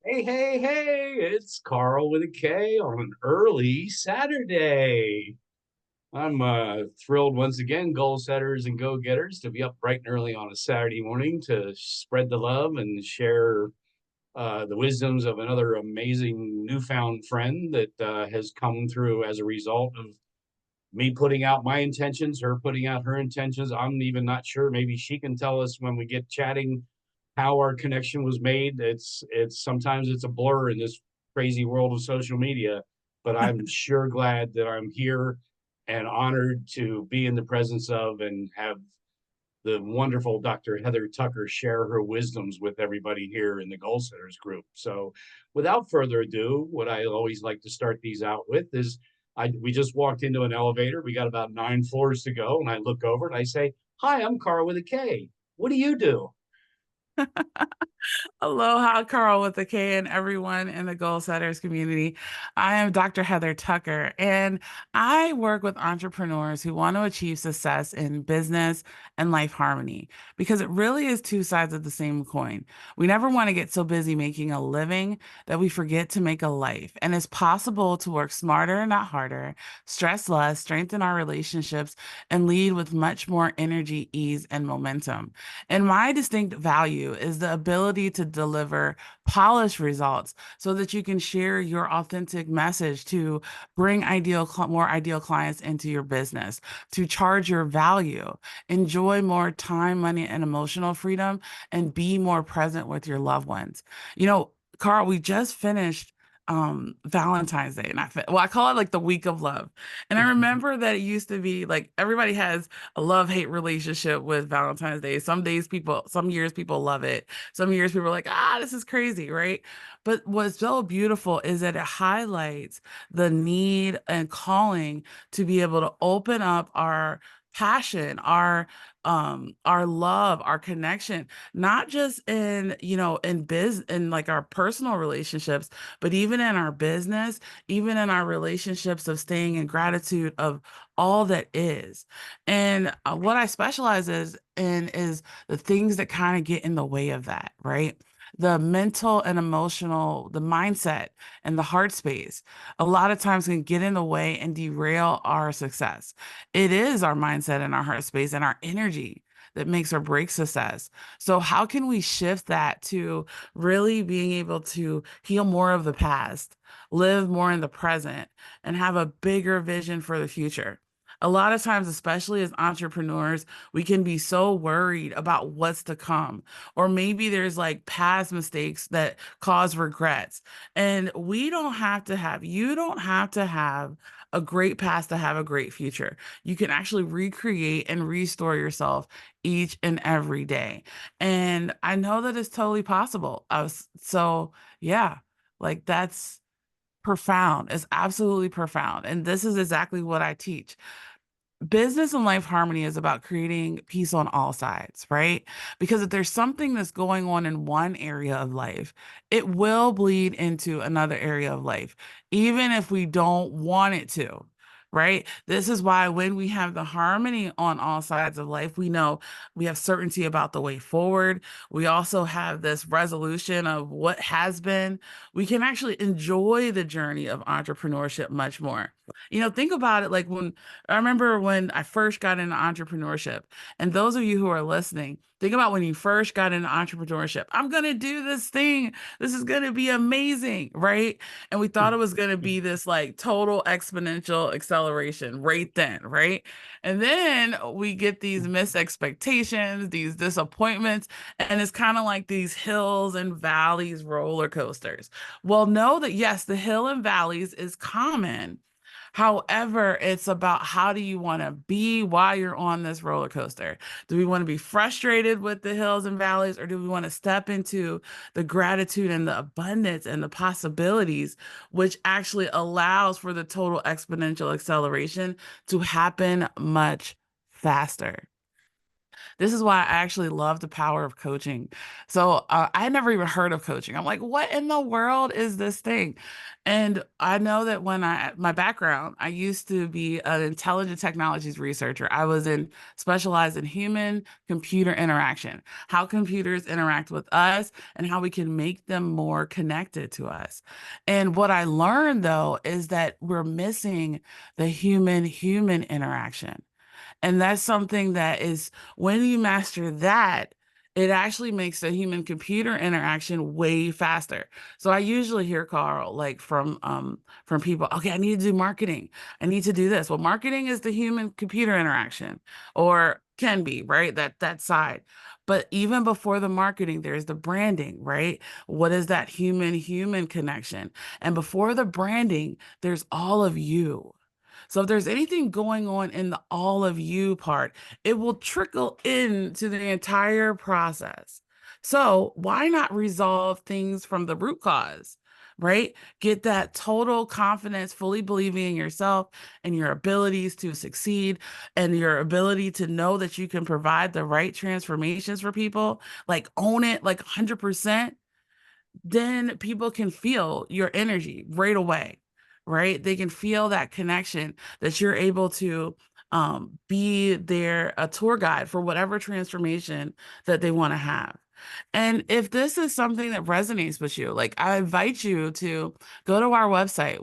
Hey, hey, hey, it's Karl with a K on an early Saturday. I'm thrilled once again, goal setters and go getters, to be up bright and early on a Saturday morning to spread the love and share the wisdoms of another amazing newfound friend that has come through as a result of me putting out my intentions, her putting out her intentions. I'm even not sure. Maybe she can tell us when we get chatting how our connection was made. It's sometimes it's a blur in this crazy world of social media, but I'm sure glad that I'm here and honored to be in the presence of and have the wonderful Dr. Heather Tucker share her wisdoms with everybody here in the Goal Setters group. So, without further ado, what I always like to start these out with is we just walked into an elevator. We got about 9 floors to go, and I look over and I say, "Hi, I'm Karl with a K. What do you do?" Aloha, Karl with the K and everyone in the Goal Setters community. I am Dr. Heather Tucker, and I work with entrepreneurs who want to achieve success in business and life harmony because it really is two sides of the same coin. We never want to get so busy making a living that we forget to make a life. And it's possible to work smarter, not harder, stress less, strengthen our relationships, and lead with much more energy, ease, and momentum. And my distinct value is the ability to deliver polished results so that you can share your authentic message to bring more ideal clients into your business, to charge your value, enjoy more time, money, and emotional freedom, and be more present with your loved ones. You know, Karl, we just finished Valentine's Day, and I call it like the week of love. And I remember that it used to be like everybody has a love-hate relationship with Valentine's Day. Some years people love it. Some years people are like, this is crazy, right? But what's so beautiful is that it highlights the need and calling to be able to open up our passion, our love, our connection, not just in like our personal relationships, but even in our business, even in our relationships of staying in gratitude of all that is. And what I specialize in is the things that kind of get in the way of that, right? The mental and emotional, the mindset and the heart space, a lot of times can get in the way and derail our success. It is our mindset and our heart space and our energy that makes or breaks success. So, how can we shift that to really being able to heal more of the past, live more in the present, and have a bigger vision for the future? A lot of times, especially as entrepreneurs, we can be so worried about what's to come. Or maybe there's like past mistakes that cause regrets. And you don't have to have a great past to have a great future. You can actually recreate and restore yourself each and every day. And I know that it's totally possible. Yeah, like that's profound. It's absolutely profound. And this is exactly what I teach. Business and life harmony is about creating peace on all sides, right? Because if there's something that's going on in one area of life, it will bleed into another area of life, even if we don't want it to, right? This is why when we have the harmony on all sides of life, we know we have certainty about the way forward. We also have this resolution of what has been. We can actually enjoy the journey of entrepreneurship much more. Think about it like when I remember when I first got into entrepreneurship, and those of you who are listening, think about when you first got into entrepreneurship. I'm going to do this thing. This is going to be amazing, right? And we thought it was going to be this like total exponential acceleration right then, right? And then we get these missed expectations, these disappointments, and it's kind of like these hills and valleys roller coasters. Well, know that yes, the hill and valleys is common. However, it's about how do you want to be while you're on this roller coaster? Do we want to be frustrated with the hills and valleys, or do we want to step into the gratitude and the abundance and the possibilities, which actually allows for the total exponential acceleration to happen much faster? This is why I actually love the power of coaching. So I had never even heard of coaching. I'm like, what in the world is this thing? And I know that my background, I used to be an intelligent technologies researcher. I was specialized in human computer interaction, how computers interact with us and how we can make them more connected to us. And what I learned though is that we're missing the human interaction. And that's something that is when you master that, it actually makes the human computer interaction way faster. So I usually hear Karl like from people, okay, I need to do marketing. I need to do this. Well, marketing is the human computer interaction or can be, right? That side. But even before the marketing, there's the branding, right? What is that human connection? And before the branding, there's all of you. So if there's anything going on in the all of you part, it will trickle into the entire process. So why not resolve things from the root cause, right? Get that total confidence, fully believing in yourself and your abilities to succeed and your ability to know that you can provide the right transformations for people, like own it like 100%, then people can feel your energy right away, right? They can feel that connection that you're able to be their a tour guide for whatever transformation that they want to have. And if this is something that resonates with you, like I invite you to go to our website.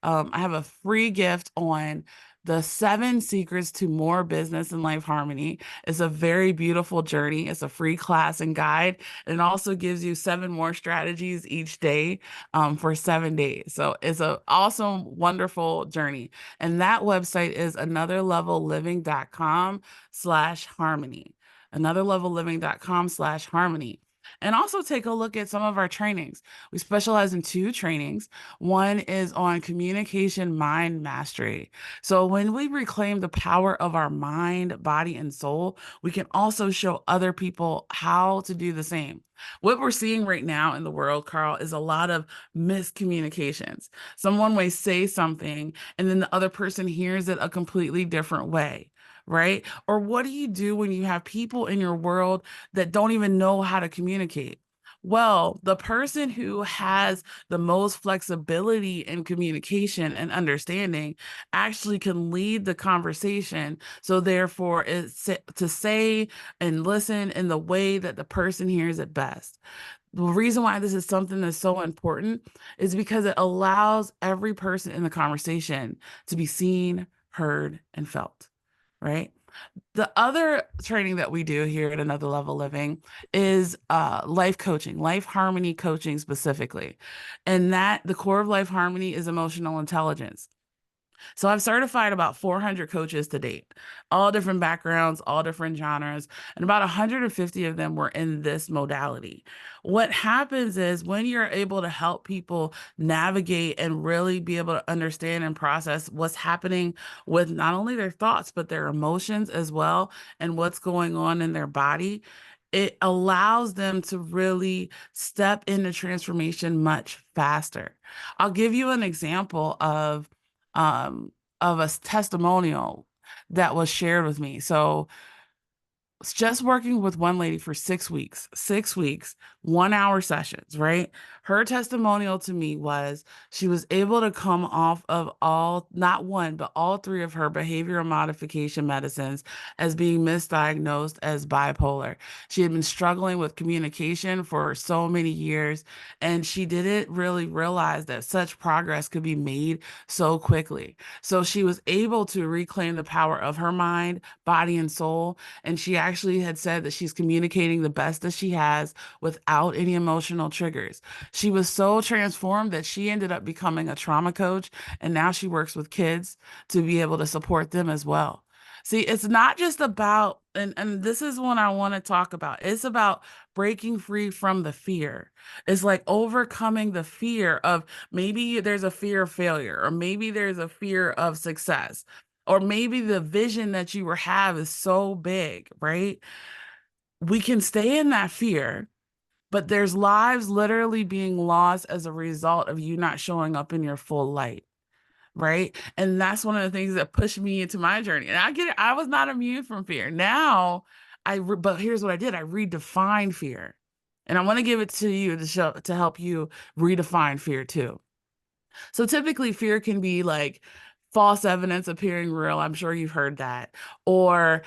I have a free gift on the 7 secrets to more business and life harmony. It's a very beautiful journey. It's a free class and guide. And it also gives you 7 more strategies each day for 7 days. So it's an awesome, wonderful journey. And that website is anotherlevelliving.com/harmony anotherlevelliving.com/harmony. And also take a look at some of our trainings. We specialize in 2 trainings. One is on communication mind mastery. So when we reclaim the power of our mind, body, and soul, we can also show other people how to do the same. What we're seeing right now in the world, Karl, is a lot of miscommunications. Someone may say something and then the other person hears it a completely different way, right? Or what do you do when you have people in your world that don't even know how to communicate? Well, the person who has the most flexibility in communication and understanding actually can lead the conversation. So, therefore, it's to say and listen in the way that the person hears it best. The reason why this is something that's so important is because it allows every person in the conversation to be seen, heard, and felt, right? The other training that we do here at Another Level Living is life coaching, life harmony coaching specifically. And that the core of life harmony is emotional intelligence. So I've certified about 400 coaches to date, all different backgrounds, all different genres, and about 150 of them were in this modality. What happens is when you're able to help people navigate and really be able to understand and process what's happening with not only their thoughts, but their emotions as well, and what's going on in their body, it allows them to really step into transformation much faster. I'll give you an example um, of a testimonial that was shared with me. So just working with one lady for 6 weeks, 6 weeks, 1 hour sessions, right? Her testimonial to me was she was able to come off of all, not one, but all 3 of her behavioral modification medicines as being misdiagnosed as bipolar. She had been struggling with communication for so many years, and she didn't really realize that such progress could be made so quickly. So she was able to reclaim the power of her mind, body, and soul, and she actually had said that she's communicating the best that she has without any emotional triggers. She was so transformed that she ended up becoming a trauma coach. And now she works with kids to be able to support them as well. See, it's not just about, and this is what I want to talk about. It's about breaking free from the fear. It's like overcoming the fear of maybe there's a fear of failure, or maybe there's a fear of success, or maybe the vision that you were have is so big, right? We can stay in that fear, but there's lives literally being lost as a result of you not showing up in your full light. right? And that's one of the things that pushed me into my journey. And I get it, I was not immune from fear. Now, but here's what I did. I redefined fear. And I want to give it to you to help you redefine fear too. So typically, fear can be like false evidence appearing real. I'm sure you've heard that. Or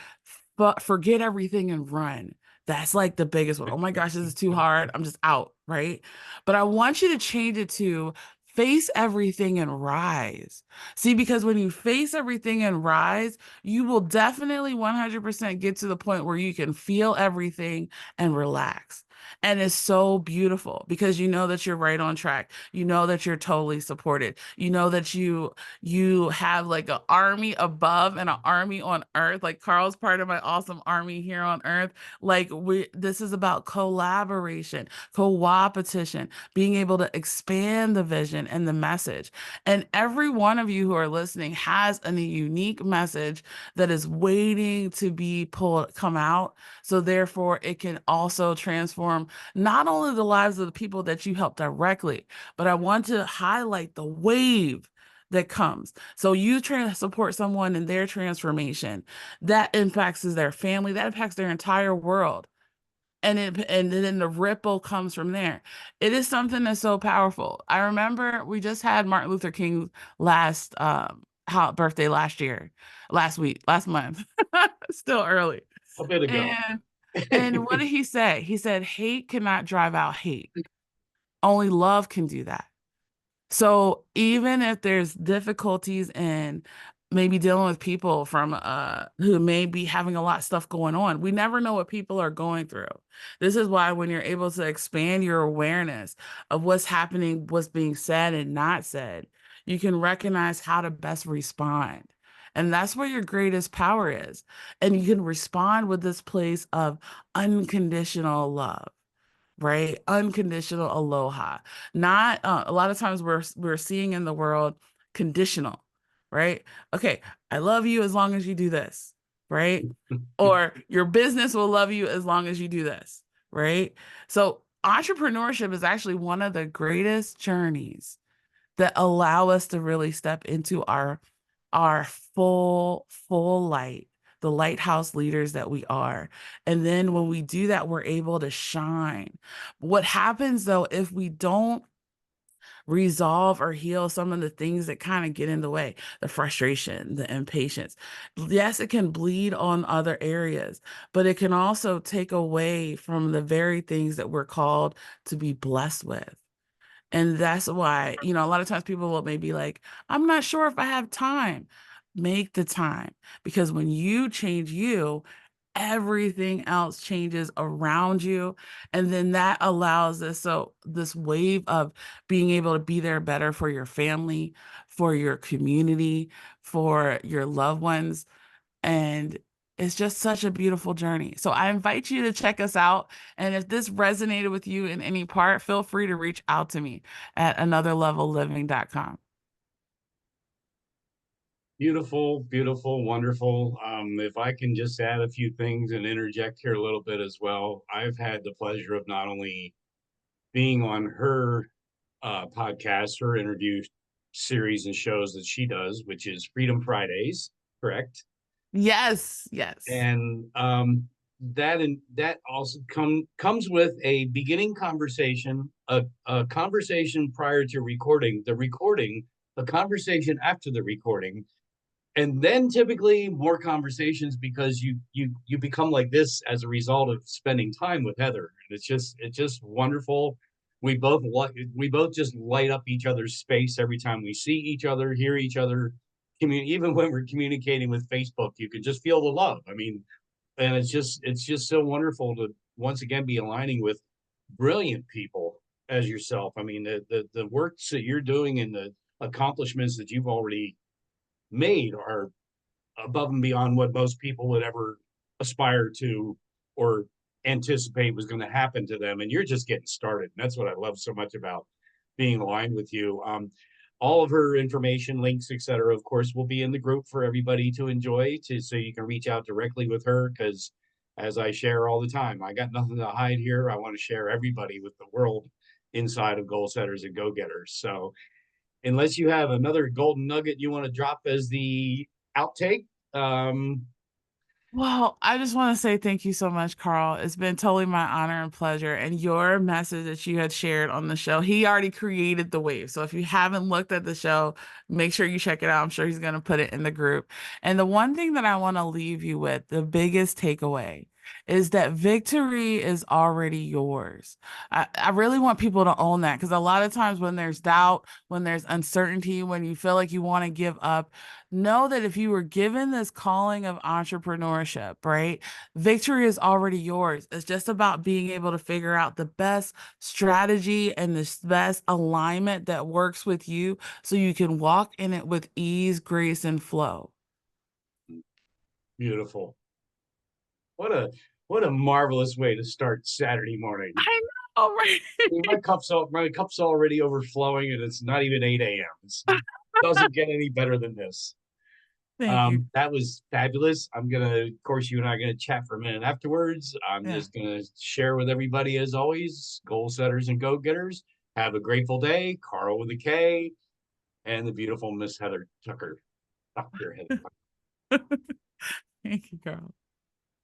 forget everything and run. That's like the biggest one. Oh my gosh, this is too hard. I'm just out, right? But I want you to change it to face everything and rise. See, because when you face everything and rise, you will definitely 100% get to the point where you can feel everything and relax. And it's so beautiful because you know that you're right on track. You know that you're totally supported. You know that you have like an army above and an army on earth. Like Karl's part of my awesome army here on earth. Like this is about collaboration, co-opetition, being able to expand the vision and the message. And every one of you who are listening has a unique message that is waiting to be pulled, come out. So therefore it can also transform not only the lives of the people that you help directly, but I want to highlight the wave that comes. So you support someone in their transformation that impacts their family, that impacts their entire world. And then the ripple comes from there. It is something that's so powerful. I remember we just had Martin Luther King's last birthday last week, last month. Still early. A bit ago. And and what did he say? He said, hate cannot drive out hate. Only love can do that. So even if there's difficulties in maybe dealing with people from who may be having a lot of stuff going on, we never know what people are going through. This is why when you're able to expand your awareness of what's happening, what's being said and not said, you can recognize how to best respond. And that's where your greatest power is. And you can respond with this place of unconditional love, right? Unconditional aloha. Not a lot of times we're seeing in the world conditional, right? Okay, I love you as long as you do this, right? Or your business will love you as long as you do this, right? So entrepreneurship is actually one of the greatest journeys that allow us to really step into our full light, the lighthouse leaders that we are. And then when we do that, we're able to shine. What happens though if we don't resolve or heal some of the things that kind of get in the way, the frustration, the impatience? Yes, it can bleed on other areas, but it can also take away from the very things that we're called to be blessed with. And that's why, a lot of times people will maybe like, I'm not sure if I have time. Make the time, because when you change you, everything else changes around you. And then that allows this wave of being able to be there better for your family, for your community, for your loved ones. And it's just such a beautiful journey. So I invite you to check us out. And if this resonated with you in any part, feel free to reach out to me at anotherlevelliving.com. Beautiful, beautiful, wonderful. If I can just add a few things and interject here a little bit as well, I've had the pleasure of not only being on her podcast, her interview series and shows that she does, which is Freedom Fridays, correct? Yes, yes. And that also comes with a beginning conversation, a conversation prior to recording, the recording, a conversation after the recording, and then typically more conversations because you become like this as a result of spending time with Heather. And it's just wonderful. We both just light up each other's space every time we see each other, hear each other. Even when we're communicating with Facebook, you can just feel the love. I mean, and it's just so wonderful to once again be aligning with brilliant people as yourself. I mean, the works that you're doing and the accomplishments that you've already made are above and beyond what most people would ever aspire to or anticipate was going to happen to them. And you're just getting started. And that's what I love so much about being aligned with you. All of her information, links, etc., of course, will be in the group for everybody to enjoy, so you can reach out directly with her. Because, as I share all the time, I got nothing to hide here. I want to share everybody with the world inside of goal setters and go getters. So unless you have another golden nugget you want to drop as the outtake. Um, Well, I just want to say thank you so much, Carl. It's been totally my honor and pleasure. And your message that you had shared on the show, he already created the wave. So if you haven't looked at the show, make sure you check it out. I'm sure he's going to put it in the group. And the one thing that I want to leave you with, the biggest takeaway, is that victory is already yours. I really want people to own that because a lot of times when there's doubt, when there's uncertainty, when you feel like you want to give up, know that if you were given this calling of entrepreneurship, right, victory is already yours. It's just about being able to figure out the best strategy and the best alignment that works with you so you can walk in it with ease, grace, and flow. Beautiful. What a what a marvelous way to start Saturday morning. I know, right? I mean, my cup's already overflowing, and it's not even 8 a.m. It doesn't get any better than this. Thank you. That was fabulous. I'm gonna, of course, you and I are gonna chat for a minute afterwards. I'm Yeah. just gonna share with everybody as always, goal setters and go getters. Have a grateful day, Carl with a K, and the beautiful Miss Heather Tucker, Dr. Heather Tucker. Thank you, Carl.